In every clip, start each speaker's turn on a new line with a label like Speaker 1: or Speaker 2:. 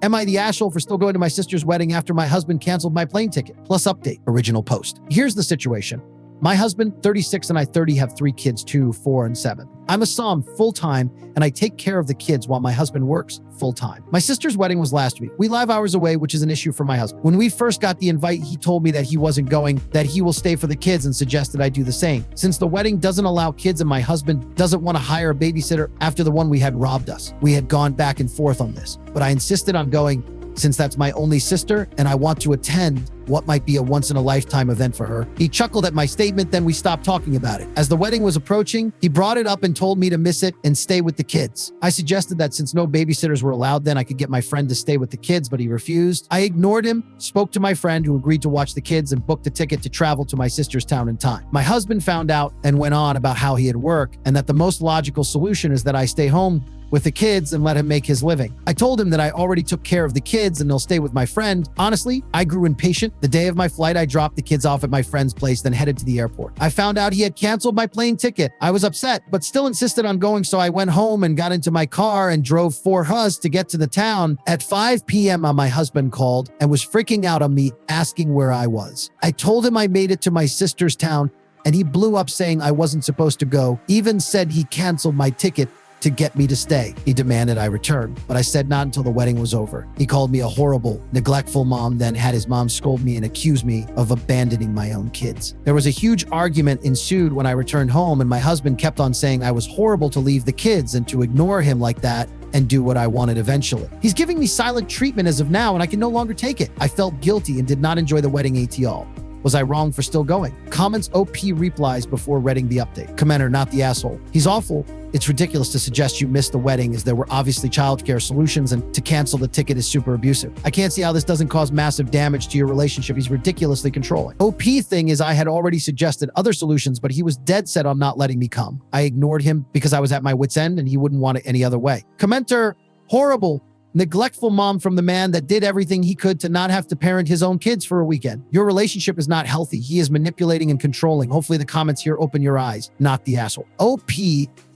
Speaker 1: Am I the asshole for still going to my sister's wedding after my husband canceled my plane ticket? Plus update, original post. Here's the situation. My husband, 36, and I, 30, have 3 kids, 2, 4, and 7. I'm a Psalm full-time, and I take care of the kids while my husband works full-time. My sister's wedding was last week. We live hours away, which is an issue for my husband. When we first got the invite, he told me that he wasn't going, that he will stay for the kids, and suggested I do the same. Since the wedding doesn't allow kids and my husband doesn't want to hire a babysitter after the one we had robbed us. We had gone back and forth on this, but I insisted on going since that's my only sister and I want to attend what might be a once-in-a-lifetime event for her. He chuckled at my statement, then we stopped talking about it. As the wedding was approaching, he brought it up and told me to miss it and stay with the kids. I suggested that since no babysitters were allowed then, I could get my friend to stay with the kids, but he refused. I ignored him, spoke to my friend who agreed to watch the kids, and booked a ticket to travel to my sister's town in time. My husband found out and went on about how he had work and that the most logical solution is that I stay home with the kids and let him make his living. I told him that I already took care of the kids and they'll stay with my friend. Honestly, I grew impatient. The day of my flight, I dropped the kids off at my friend's place, then headed to the airport. I found out he had canceled my plane ticket. I was upset, but still insisted on going, so I went home and got into my car and drove 4 hours to get to the town. At 5 p.m., my husband called and was freaking out on me, asking where I was. I told him I made it to my sister's town, and he blew up saying I wasn't supposed to go, even said he canceled my ticket to get me to stay. He demanded I return, but I said not until the wedding was over. He called me a horrible, neglectful mom, then had his mom scold me and accuse me of abandoning my own kids. There was a huge argument ensued when I returned home, and my husband kept on saying I was horrible to leave the kids and to ignore him like that and do what I wanted eventually. He's giving me silent treatment as of now, and I can no longer take it. I felt guilty and did not enjoy the wedding at all. Was I wrong for still going? Comments OP replies before reading the update. Commenter, not the asshole. He's awful. It's ridiculous to suggest you missed the wedding as there were obviously childcare solutions, and to cancel the ticket is super abusive. I can't see how this doesn't cause massive damage to your relationship. He's ridiculously controlling. OP thing is I had already suggested other solutions, but he was dead set on not letting me come. I ignored him because I was at my wit's end and he wouldn't want it any other way. Commenter, horrible, neglectful mom from the man that did everything he could to not have to parent his own kids for a weekend. Your relationship is not healthy. He is manipulating and controlling. Hopefully the comments here open your eyes, not the asshole. OP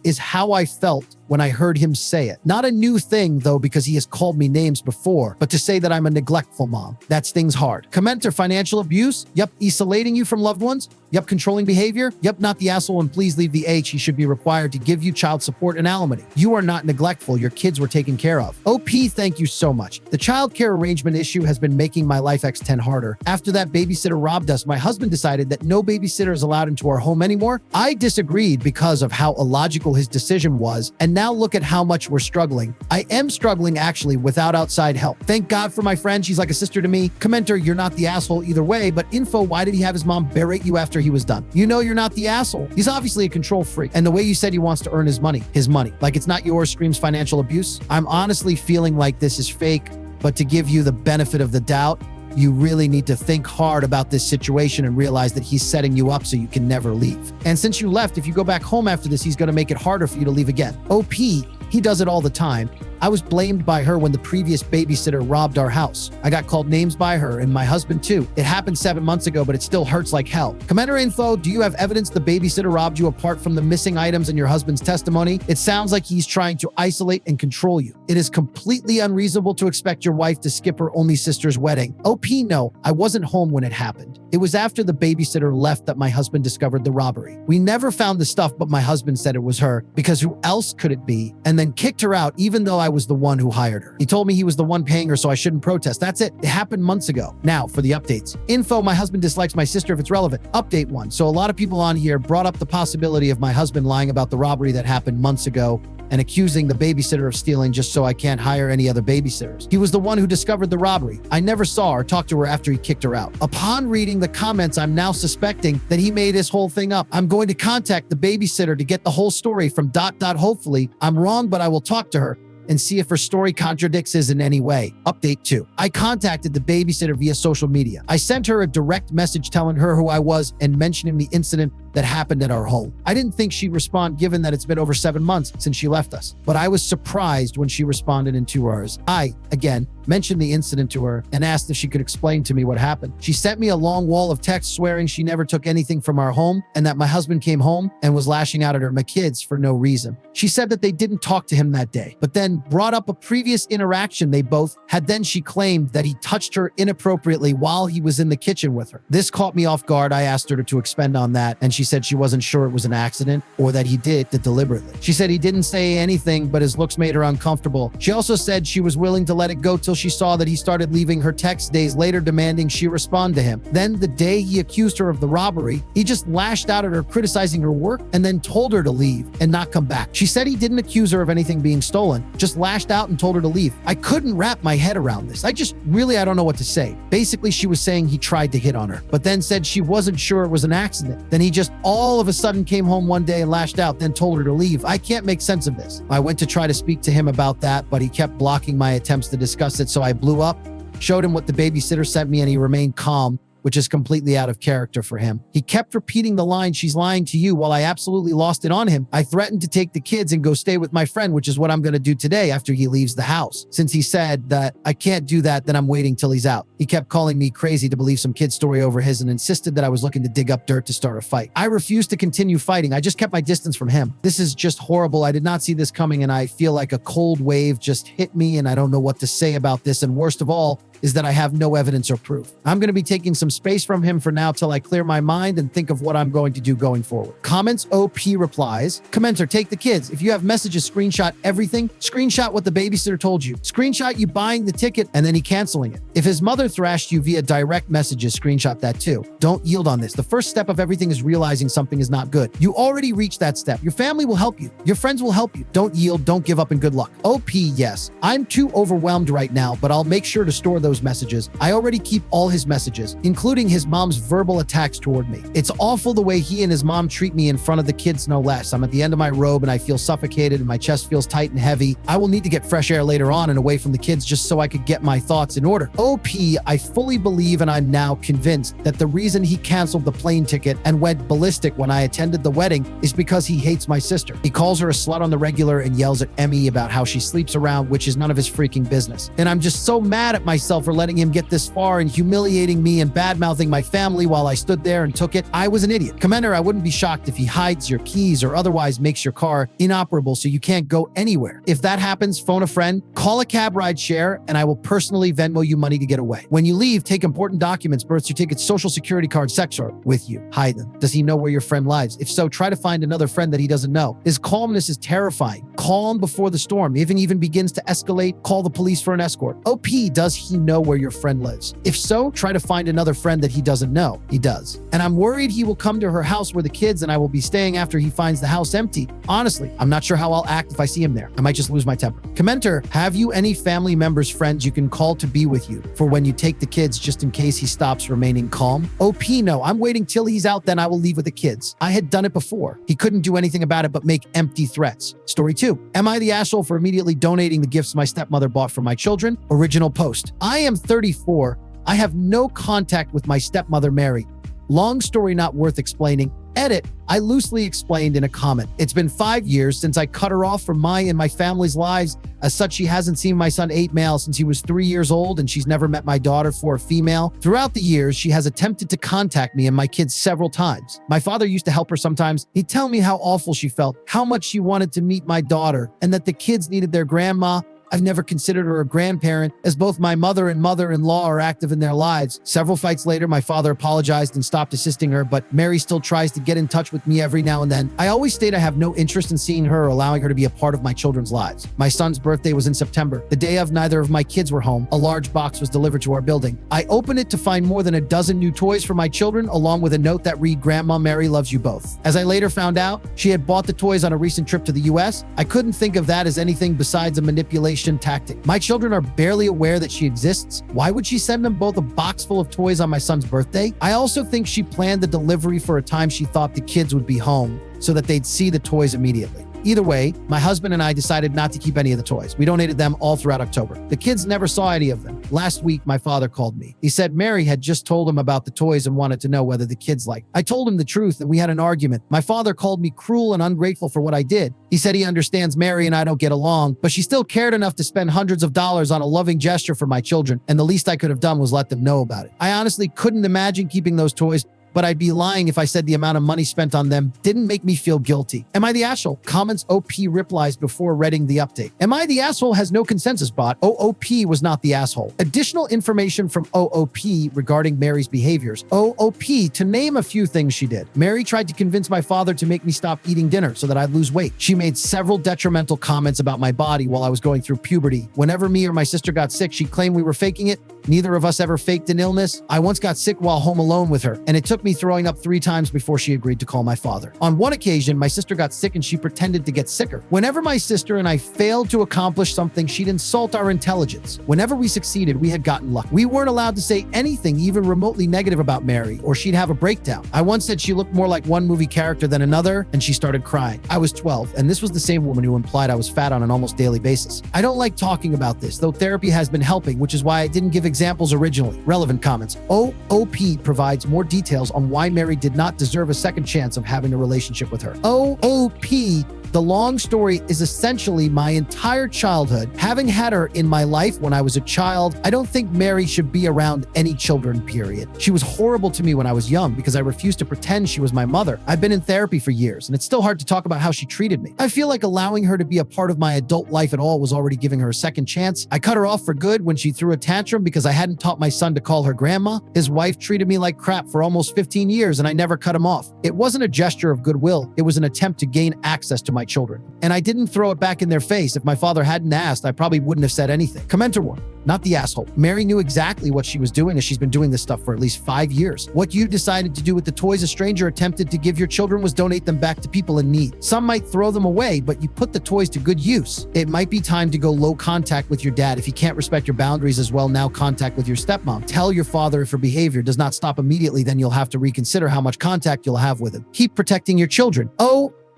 Speaker 1: is how I felt when I heard him say it. Not a new thing, though, because he has called me names before, but to say that I'm a neglectful mom, that stings hard. Commenter, financial abuse? Yep. Isolating you from loved ones? Yep. Controlling behavior? Yep. Not the asshole, and please leave the H. He should be required to give you child support and alimony. You are not neglectful. Your kids were taken care of. OP, thank you so much. The child care arrangement issue has been making my life x10 harder. After that babysitter robbed us, my husband decided that no babysitter is allowed into our home anymore. I disagreed because of how illogical his decision was, and now look at how much we're struggling. I am struggling actually without outside help. Thank God for my friend. She's like a sister to me. Commenter, you're not the asshole either way, but info, why did he have his mom berate you after he was done? You know you're not the asshole. He's obviously a control freak. And the way you said he wants to earn his money, like it's not yours, screams financial abuse. I'm honestly feeling like this is fake, but to give you the benefit of the doubt, you really need to think hard about this situation and realize that he's setting you up so you can never leave. And since you left, if you go back home after this, he's going to make it harder for you to leave again. OP, he does it all the time. I was blamed by her when the previous babysitter robbed our house. I got called names by her and my husband too. It happened 7 months ago, but it still hurts like hell. Commenter info, do you have evidence the babysitter robbed you apart from the missing items in your husband's testimony? It sounds like he's trying to isolate and control you. It is completely unreasonable to expect your wife to skip her only sister's wedding. OP, no, I wasn't home when it happened. It was after the babysitter left that my husband discovered the robbery. We never found the stuff, but my husband said it was her because who else could it be? And then kicked her out even though I was the one who hired her. He told me he was the one paying her, so I shouldn't protest. That's it. It happened months ago. Now for the updates. Info, my husband dislikes my sister if it's relevant. Update 1. So a lot of people on here brought up the possibility of my husband lying about the robbery that happened months ago and accusing the babysitter of stealing just so I can't hire any other babysitters. He was the one who discovered the robbery. I never saw or talked to her after he kicked her out. Upon reading the comments, I'm now suspecting that he made this whole thing up. I'm going to contact the babysitter to get the whole story from ... Hopefully, I'm wrong, but I will talk to her and see if her story contradicts his in any way. Update 2. I contacted the babysitter via social media. I sent her a direct message telling her who I was and mentioning the incident that happened at our home. I didn't think she'd respond given that it's been over 7 months since she left us, but I was surprised when she responded in 2 hours. I, again, mentioned the incident to her and asked if she could explain to me what happened. She sent me a long wall of text swearing she never took anything from our home and that my husband came home and was lashing out at my kids for no reason. She said that they didn't talk to him that day, but then brought up a previous interaction they both had. Then she claimed that he touched her inappropriately while he was in the kitchen with her. This caught me off guard. I asked her to expand on that, and she said she wasn't sure it was an accident or that he did it deliberately. She said he didn't say anything, but his looks made her uncomfortable. She also said she was willing to let it go till she saw that he started leaving her texts days later demanding she respond to him. Then the day he accused her of the robbery, he just lashed out at her criticizing her work and then told her to leave and not come back. She said he didn't accuse her of anything being stolen, just lashed out and told her to leave. I couldn't wrap my head around this. I don't know what to say. Basically, she was saying he tried to hit on her, but then said she wasn't sure it was an accident. Then he just all of a sudden came home one day and lashed out, then told her to leave. I can't make sense of this. I went to try to speak to him about that, but he kept blocking my attempts to discuss it, so I blew up, showed him what the babysitter sent me, and he remained calm, which is completely out of character for him. He kept repeating the line, "She's lying to you," while I absolutely lost it on him. I threatened to take the kids and go stay with my friend, which is what I'm going to do today after he leaves the house. Since he said that I can't do that, then I'm waiting till he's out. He kept calling me crazy to believe some kid's story over his and insisted that I was looking to dig up dirt to start a fight. I refused to continue fighting. I just kept my distance from him. This is just horrible. I did not see this coming, and I feel like a cold wave just hit me, and I don't know what to say about this. And worst of all is that I have no evidence or proof. I'm going to be taking some space from him for now till I clear my mind and think of what I'm going to do going forward. Comments, OP replies. Commenter, take the kids. If you have messages, screenshot everything. Screenshot what the babysitter told you. Screenshot you buying the ticket and then he canceling it. If his mother thrashed you via direct messages, screenshot that too. Don't yield on this. The first step of everything is realizing something is not good. You already reached that step. Your family will help you. Your friends will help you. Don't yield. Don't give up, and good luck. OP, yes. I'm too overwhelmed right now, but I'll make sure to store those messages. I already keep all his messages, including his mom's verbal attacks toward me. It's awful the way he and his mom treat me in front of the kids, no less. I'm at the end of my rope and I feel suffocated and my chest feels tight and heavy. I will need to get fresh air later on and away from the kids just so I could get my thoughts in order. OP, I fully believe and I'm now convinced that the reason he canceled the plane ticket and went ballistic when I attended the wedding is because he hates my sister. He calls her a slut on the regular and yells at Emmy about how she sleeps around, which is none of his freaking business. And I'm just so mad at myself for letting him get this far and humiliating me and bad-mouthing my family while I stood there and took it. I was an idiot. Commenter, I wouldn't be shocked if he hides your keys or otherwise makes your car inoperable so you can't go anywhere. If that happens, phone a friend, call a cab ride share, and I will personally Venmo you money to get away. When you leave, take important documents, birth certificates, social security card, sex card with you. Hide them. Does he know where your friend lives? If so, try to find another friend that he doesn't know. His calmness is terrifying. Calm before the storm. If it even begins to escalate, call the police for an escort. OP, does he know where your friend lives? If so, try to find another friend that he doesn't know. He does. And I'm worried he will come to her house where the kids and I will be staying after he finds the house empty. Honestly, I'm not sure how I'll act if I see him there. I might just lose my temper. Commenter, have you any family members, friends you can call to be with you for when you take the kids just in case he stops remaining calm? OP, no. I'm waiting till he's out, then I will leave with the kids. I had done it before. He couldn't do anything about it but make empty threats. Story 2. Am I the asshole for immediately donating the gifts my stepmother bought for my children? Original post. I am 34. I have no contact with my stepmother, Mary. Long story not worth explaining. Edit, I loosely explained in a comment. It's been 5 years since I cut her off from my and my family's lives. As such, she hasn't seen my son 8 male since he was 3 years old, and she's never met my daughter 4 female. Throughout the years, she has attempted to contact me and my kids several times. My father used to help her sometimes. He'd tell me how awful she felt, how much she wanted to meet my daughter, and that the kids needed their grandma. I've never considered her a grandparent, as both my mother and mother-in-law are active in their lives. Several fights later, my father apologized and stopped assisting her, but Mary still tries to get in touch with me every now and then. I always state I have no interest in seeing her or allowing her to be a part of my children's lives. My son's birthday was in September. The day of, neither of my kids were home. A large box was delivered to our building. I opened it to find more than a dozen new toys for my children, along with a note that read, "Grandma Mary loves you both." As I later found out, she had bought the toys on a recent trip to the US. I couldn't think of that as anything besides a manipulation tactic. My children are barely aware that she exists. Why would she send them both a box full of toys on my son's birthday? I also think she planned the delivery for a time she thought the kids would be home so that they'd see the toys immediately. Either way, my husband and I decided not to keep any of the toys. We donated them all throughout October. The kids never saw any of them. Last week, my father called me. He said Mary had just told him about the toys and wanted to know whether the kids liked. I told him the truth and we had an argument. My father called me cruel and ungrateful for what I did. He said he understands Mary and I don't get along, but she still cared enough to spend hundreds of dollars on a loving gesture for my children, and the least I could have done was let them know about it. I honestly couldn't imagine keeping those toys, but I'd be lying if I said the amount of money spent on them didn't make me feel guilty. Am I the asshole? Comments OP replies before reading the update. Am I the asshole has no consensus bot. OOP was not the asshole. Additional information from OOP regarding Mary's behaviors. OOP, to name a few things she did. Mary tried to convince my father to make me stop eating dinner so that I'd lose weight. She made several detrimental comments about my body while I was going through puberty. Whenever me or my sister got sick, she claimed we were faking it. Neither of us ever faked an illness. I once got sick while home alone with her, and it took me throwing up 3 times before she agreed to call my father. On one occasion, my sister got sick and she pretended to get sicker. Whenever my sister and I failed to accomplish something, she'd insult our intelligence. Whenever we succeeded, we had gotten lucky. We weren't allowed to say anything even remotely negative about Mary, or she'd have a breakdown. I once said she looked more like one movie character than another, and she started crying. I was 12, and this was the same woman who implied I was fat on an almost daily basis. I don't like talking about this, though therapy has been helping, which is why I didn't give examples originally. Relevant comments. OOP provides more details on why Mary did not deserve a second chance of having a relationship with her. OOP, the long story is essentially my entire childhood. Having had her in my life when I was a child, I don't think Mary should be around any children, period. She was horrible to me when I was young because I refused to pretend she was my mother. I've been in therapy for years, and it's still hard to talk about how she treated me. I feel like allowing her to be a part of my adult life at all was already giving her a second chance. I cut her off for good when she threw a tantrum because I hadn't taught my son to call her grandma. His wife treated me like crap for almost 15 years, and I never cut him off. It wasn't a gesture of goodwill. It was an attempt to gain access to my children. And I didn't throw it back in their face. If my father hadn't asked, I probably wouldn't have said anything. Commenter 1. Not the asshole. Mary knew exactly what she was doing, as she's been doing this stuff for at least 5 years. What you decided to do with the toys a stranger attempted to give your children was donate them back to people in need. Some might throw them away, but you put the toys to good use. It might be time to go low contact with your dad. If he can't respect your boundaries as well, now contact with your stepmom. Tell your father if her behavior does not stop immediately, then you'll have to reconsider how much contact you'll have with him. Keep protecting your children.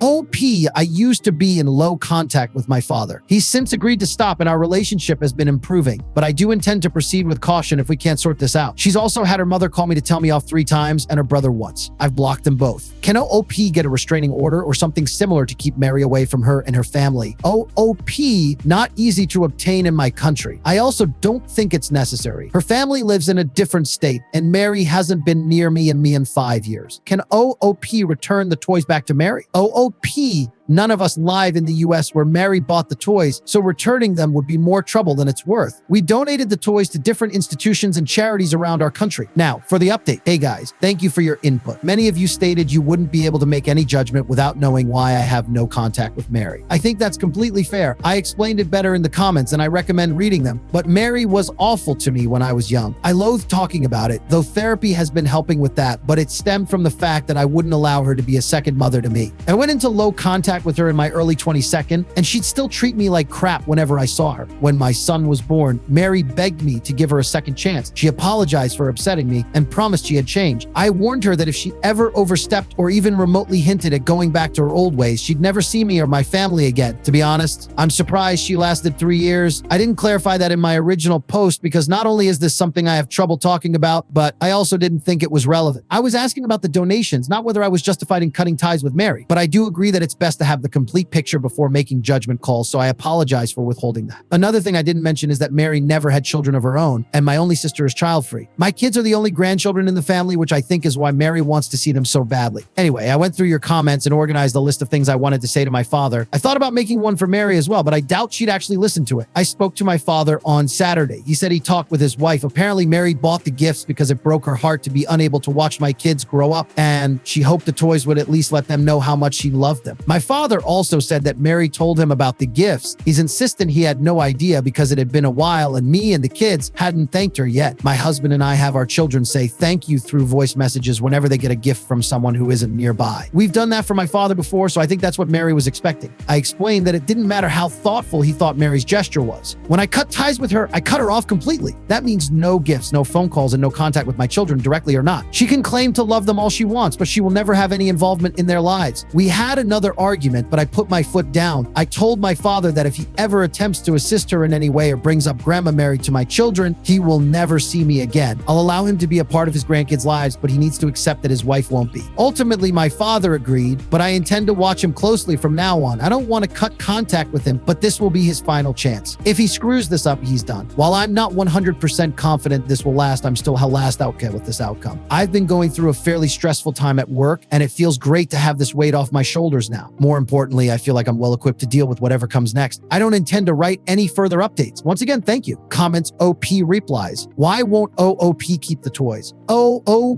Speaker 1: OP, I used to be in low contact with my father. He's since agreed to stop and our relationship has been improving, but I do intend to proceed with caution if we can't sort this out. She's also had her mother call me to tell me off 3 times and her brother once. I've blocked them both. Can OOP get a restraining order or something similar to keep Mary away from her and her family? OOP, not easy to obtain in my country. I also don't think it's necessary. Her family lives in a different state and Mary hasn't been near me in 5 years. Can OOP return the toys back to Mary? OOP, none of us live in the US where Mary bought the toys, so returning them would be more trouble than it's worth. We donated the toys to different institutions and charities around our country. Now, for the update. Hey guys, thank you for your input. Many of you stated you wouldn't be able to make any judgment without knowing why I have no contact with Mary. I think that's completely fair. I explained it better in the comments and I recommend reading them, but Mary was awful to me when I was young. I loathe talking about it, though therapy has been helping with that, but it stemmed from the fact that I wouldn't allow her to be a second mother to me. I went into low contact with her in my early 22nd, and she'd still treat me like crap whenever I saw her. When my son was born, Mary begged me to give her a second chance. She apologized for upsetting me and promised she had changed. I warned her that if she ever overstepped or even remotely hinted at going back to her old ways, she'd never see me or my family again. To be honest, I'm surprised she lasted 3 years. I didn't clarify that in my original post because not only is this something I have trouble talking about, but I also didn't think it was relevant. I was asking about the donations, not whether I was justified in cutting ties with Mary, but I do agree that it's best to have the complete picture before making judgment calls, so I apologize for withholding that. Another thing I didn't mention is that Mary never had children of her own, and my only sister is child-free. My kids are the only grandchildren in the family, which I think is why Mary wants to see them so badly. Anyway, I went through your comments and organized a list of things I wanted to say to my father. I thought about making one for Mary as well, but I doubt she'd actually listen to it. I spoke to my father on Saturday. He said he talked with his wife. Apparently, Mary bought the gifts because it broke her heart to be unable to watch my kids grow up, and she hoped the toys would at least let them know how much she loved them. My father also said that Mary told him about the gifts. He's insistent he had no idea because it had been a while and me and the kids hadn't thanked her yet. My husband and I have our children say thank you through voice messages whenever they get a gift from someone who isn't nearby. We've done that for my father before, so I think that's what Mary was expecting. I explained that it didn't matter how thoughtful he thought Mary's gesture was. When I cut ties with her, I cut her off completely. That means no gifts, no phone calls, and no contact with my children, directly or not. She can claim to love them all she wants, but she will never have any involvement in their lives. We had another argument argument, but I put my foot down. I told my father that if he ever attempts to assist her in any way or brings up Grandma Mary to my children, he will never see me again. I'll allow him to be a part of his grandkids' lives, but he needs to accept that his wife won't be. Ultimately, my father agreed, but I intend to watch him closely from now on. I don't want to cut contact with him, but this will be his final chance. If he screws this up, he's done. While I'm not 100% confident this will last, I'm still last outcome with this outcome. I've been going through a fairly stressful time at work, and it feels great to have this weight off my shoulders now. More importantly, I feel like I'm well equipped to deal with whatever comes next. I don't intend to write any further updates. Once again, thank you. Comments OP replies. Why won't OOP keep the toys?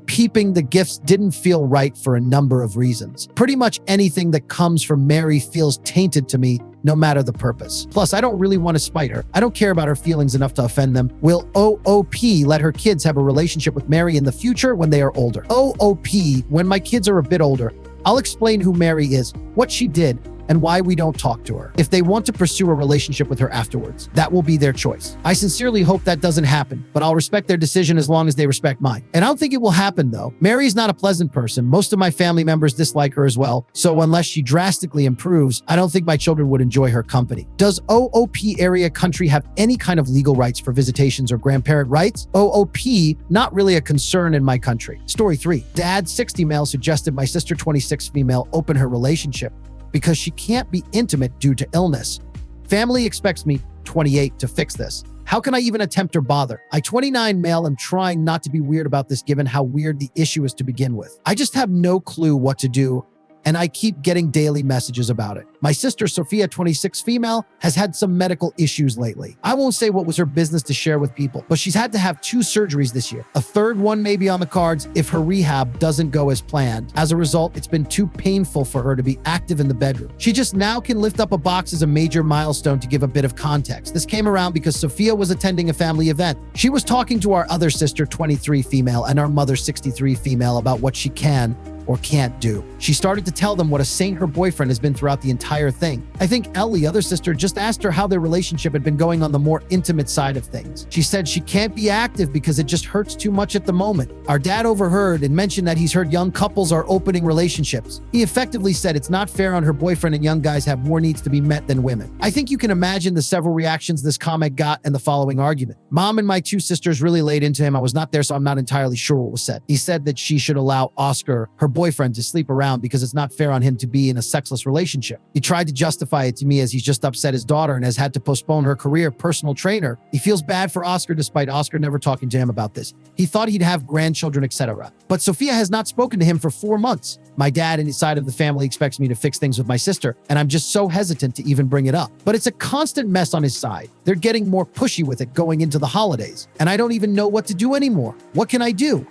Speaker 1: Peeping the gifts didn't feel right for a number of reasons. Pretty much anything that comes from Mary feels tainted to me, no matter the purpose. Plus, I don't really want to spite her. I don't care about her feelings enough to offend them. Will OOP let her kids have a relationship with Mary in the future when they are older? OOP, when my kids are a bit older, I'll explain who Mary is, what she did, and why we don't talk to her. If they want to pursue a relationship with her afterwards, that will be their choice. I sincerely hope that doesn't happen, but I'll respect their decision as long as they respect mine. And I don't think it will happen, though. Mary's not a pleasant person. Most of my family members dislike her as well, so unless she drastically improves, I don't think my children would enjoy her company. Does OOP area country have any kind of legal rights for visitations or grandparent rights? OOP, not really a concern in my country. Story 3. Dad, 60 male, suggested my sister, 26 female, open her relationship because she can't be intimate due to illness. Family expects me, 28, to fix this. How can I even attempt or bother? I, 29 male, am trying not to be weird about this given how weird the issue is to begin with. I just have no clue what to do, and I keep getting daily messages about it. My sister, Sophia, 26 female, has had some medical issues lately. I won't say what was her business to share with people, but she's had to have 2 surgeries this year. A third one may be on the cards if her rehab doesn't go as planned. As a result, it's been too painful for her to be active in the bedroom. She just now can lift up a box as a major milestone. To give a bit of context, this came around because Sophia was attending a family event. She was talking to our other sister, 23 female, and our mother, 63 female, about what she can or can't do. She started to tell them what a saint her boyfriend has been throughout the entire thing. I think Ellie, other sister, just asked her how their relationship had been going on the more intimate side of things. She said she can't be active because it just hurts too much at the moment. Our dad overheard and mentioned that he's heard young couples are opening relationships. He effectively said it's not fair on her boyfriend and young guys have more needs to be met than women. I think you can imagine the several reactions this comment got and the following argument. Mom and my 2 sisters really laid into him. I was not there, so I'm not entirely sure what was said. He said that she should allow Oscar, her boyfriend, to sleep around because it's not fair on him to be in a sexless relationship. He tried to justify it to me as he's just upset his daughter and has had to postpone her career personal trainer. He feels bad for Oscar despite Oscar never talking to him about this. He thought he'd have grandchildren, etc. But Sophia has not spoken to him for 4 months. My dad and his side of the family expects me to fix things with my sister, and I'm just so hesitant to even bring it up. But it's a constant mess on his side. They're getting more pushy with it going into the holidays, and I don't even know what to do anymore. What can I do?